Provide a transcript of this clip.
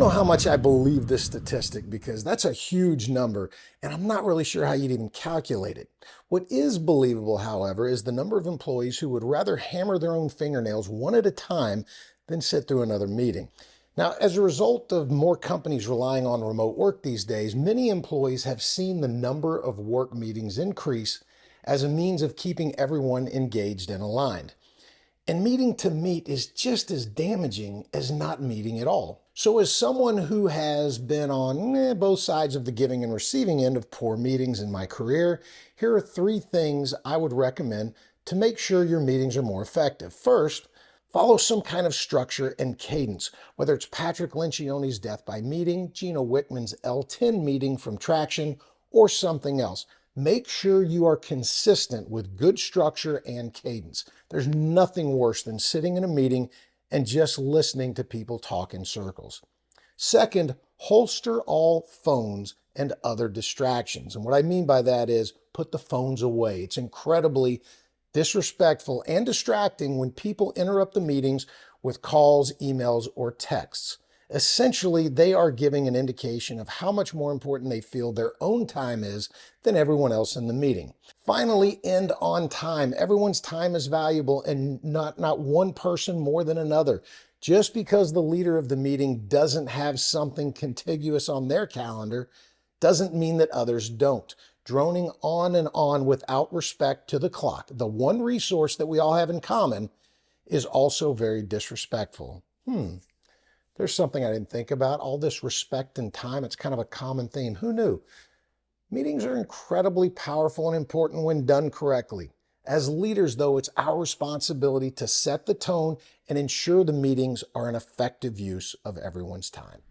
know how much I believe this statistic because that's a huge number, and I'm not really sure how you'd even calculate it. What is believable, however, is the number of employees who would rather hammer their own fingernails one at a time than sit through another meeting. Now, as a result of more companies relying on remote work these days, many employees have seen the number of work meetings increase as a means of keeping everyone engaged and aligned. And meeting to meet is just as damaging as not meeting at all. So as someone who has been on both sides of the giving and receiving end of poor meetings in my career, here are 3 things I would recommend to make sure your meetings are more effective. First, follow some kind of structure and cadence, whether it's Patrick Lencioni's Death by Meeting, Gino Wickman's L10 meeting from Traction, or something else. Make sure you are consistent with good structure and cadence. There's nothing worse than sitting in a meeting and just listening to people talk in circles. Second, holster all phones and other distractions. And what I mean by that is put the phones away. It's incredibly disrespectful and distracting when people interrupt the meetings with calls, emails, or texts. Essentially, they are giving an indication of how much more important they feel their own time is than everyone else in the meeting. Finally, end on time. Everyone's time is valuable and not one person more than another. Just because the leader of the meeting doesn't have something contiguous on their calendar doesn't mean that others don't. Droning on and on without respect to the clock, the one resource that we all have in common, is also very disrespectful. There's something I didn't think about. All this respect and time, it's kind of a common theme. Who knew? Meetings are incredibly powerful and important when done correctly. As leaders, though, it's our responsibility to set the tone and ensure the meetings are an effective use of everyone's time.